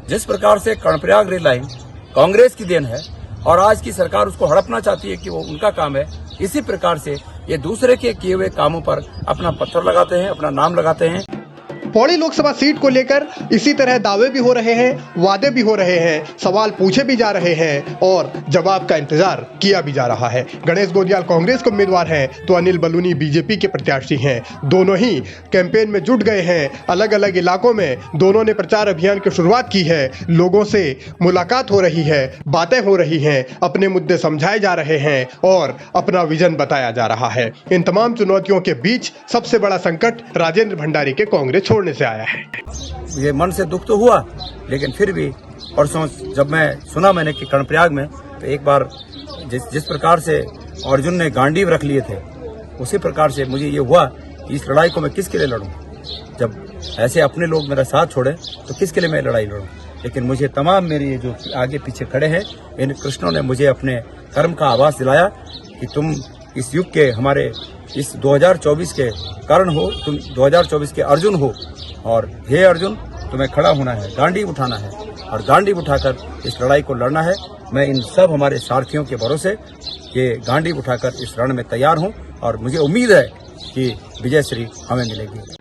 जिस प्रकार से कर्णप्रयाग रेल लाइन कांग्रेस की देन है और आज की सरकार उसको हड़पना चाहती है कि वो उनका काम है, इसी प्रकार से ये दूसरे के किए हुए कामों पर अपना पत्थर लगाते हैं, अपना नाम लगाते हैं। पौड़ी लोकसभा सीट को लेकर इसी तरह दावे भी हो रहे हैं, वादे भी हो रहे हैं, सवाल पूछे भी जा रहे हैं और जवाब का इंतजार किया भी जा रहा है। गणेश गोदियाल कांग्रेस के उम्मीदवार हैं तो अनिल बलूनी बीजेपी के प्रत्याशी हैं। दोनों ही कैंपेन में जुट गए हैं। अलग अलग इलाकों में दोनों ने प्रचार अभियान की शुरुआत की है। लोगों से मुलाकात हो रही है, बातें हो रही हैं, अपने मुद्दे समझाए जा रहे हैं और अपना विजन बताया जा रहा है। इन तमाम चुनौतियों के बीच सबसे बड़ा संकट राजेंद्र भंडारी के कांग्रेस छोड़ने से आया है। ये मन से दुख तो हुआ, लेकिन फिर भी परसों जब मैंने कि कर्णप्रयाग में तो एक बार जिस प्रकार से अर्जुन ने गांडीव रख लिए थे, उसी प्रकार से मुझे ये हुआ कि इस लड़ाई को मैं किसके लिए लड़ूं। जब ऐसे अपने लोग मेरा साथ छोड़े तो किसके लिए मैं लड़ाई लड़ूं। लेकिन मुझे तमाम मेरे जो आगे पीछे खड़े हैं इन कृष्णों ने मुझे अपने कर्म का आभास दिलाया कि तुम इस युग के हमारे इस 2024 के कर्ण हो, तुम 2024 के अर्जुन हो और हे अर्जुन तुम्हें खड़ा होना है, गांडी उठाना है और गांडी उठाकर इस लड़ाई को लड़ना है। मैं इन सब हमारे सारथियों के भरोसे ये गांडी उठाकर इस रण में तैयार हूं और मुझे उम्मीद है कि विजय श्री हमें मिलेगी।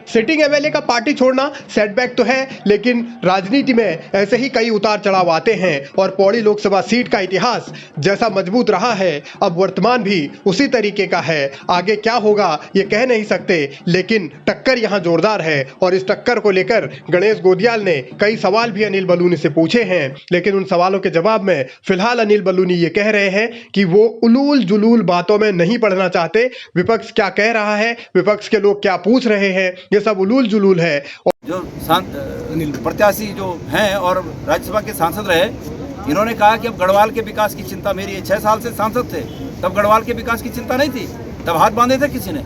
सिटिंग एमएलए का पार्टी छोड़ना सेटबैक तो है, लेकिन राजनीति में ऐसे ही कई उतार चढ़ाव आते हैं और पौड़ी लोकसभा सीट का इतिहास जैसा मजबूत रहा है अब वर्तमान भी उसी तरीके का है। आगे क्या होगा ये कह नहीं सकते, लेकिन टक्कर यहाँ जोरदार है और इस टक्कर को लेकर गणेश गोदियाल ने कई सवाल भी अनिल बलूनी से पूछे हैं। लेकिन उन सवालों के जवाब में फिलहाल अनिल बलूनी ये कह रहे हैं कि वो उलूल जुलूल बातों में नहीं पढ़ना चाहते। विपक्ष क्या कह रहा है, विपक्ष के लोग क्या पूछ रहे हैं, सब उलूल जुलूल है। जो प्रत्याशी जो हैं और राज्यसभा के सांसद रहे, इन्होंने कहा कि अब गढ़वाल के विकास की चिंता मेरी है। 6 साल से सांसद थे, तब गढ़वाल के विकास की चिंता नहीं थी, तब हाथ बांधे थे किसी ने।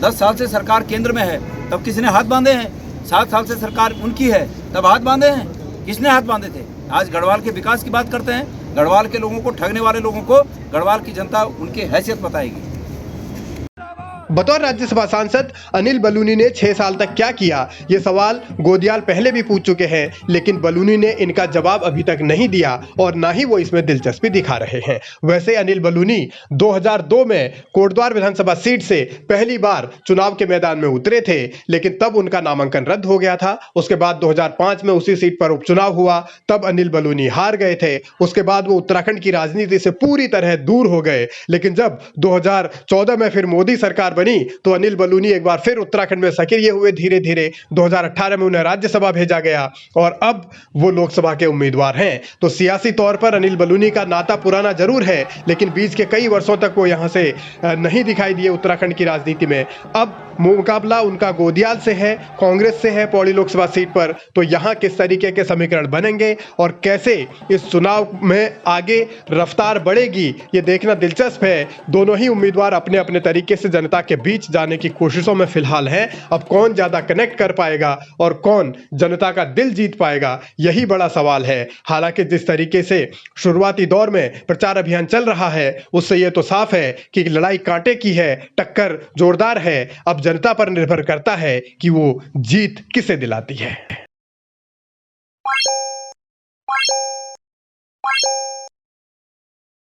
10 साल से सरकार केंद्र में है, तब किसी ने हाथ बांधे हैं। 7 साल से सरकार उनकी है, तब हाथ बांधे हैं। किसने हाथ बांधे थे? आज गढ़वाल के विकास की बात करते हैं। गढ़वाल के लोगों को, ठगने वाले लोगों को गढ़वाल की जनता उनकी हैसियत बताएगी। बतौर राज्यसभा सांसद अनिल बलूनी ने 6 साल तक क्या किया, ये सवाल गोदियाल पहले भी पूछ चुके हैं, लेकिन बलूनी ने इनका जवाब अभी तक नहीं दिया और ना ही वो इसमें दिलचस्पी दिखा रहे हैं। वैसे अनिल बलूनी 2002 में कोटद्वार विधानसभा सीट से पहली बार चुनाव के मैदान में उतरे थे, लेकिन तब उनका नामांकन रद्द हो गया था। उसके बाद 2005 में उसी सीट पर उपचुनाव हुआ, तब अनिल बलूनी हार गए थे। उसके बाद वो उत्तराखंड की राजनीति से पूरी तरह दूर हो गए। लेकिन जब 2014 में फिर मोदी सरकार बनी तो अनिल बलूनी एक बार फिर उत्तराखंड में सक्रिय हुए। धीरे धीरे 2018 में उन्हें राज्यसभा भेजा गया और अब वो लोकसभा के उम्मीदवार हैं। तो सियासी तौर पर अनिल बलूनी का नाता पुराना जरूर है, लेकिन बीच के कई वर्षों तक वो यहां से नहीं दिखाई दिए उत्तराखंड की राजनीति में। अब मुकाबला उनका गोदियाल से है, कांग्रेस से है पौड़ी लोकसभा सीट पर। तो यहां किस तरीके के समीकरण बनेंगे और कैसे इस चुनाव में आगे रफ्तार बढ़ेगी, ये देखना दिलचस्प है। दोनों ही उम्मीदवार अपने अपने तरीके से जनता के बीच जाने की कोशिशों में फिलहाल है। अब कौन ज्यादा कनेक्ट कर पाएगा और कौन जनता का दिल जीत पाएगा, यही बड़ा सवाल है। हालांकि जिस तरीके से शुरुआती दौर में प्रचार अभियान चल रहा है, उससे यह तो साफ है कि लड़ाई कांटे की है, टक्कर जोरदार है। अब जनता पर निर्भर करता है कि वो जीत किसे दिलाती है।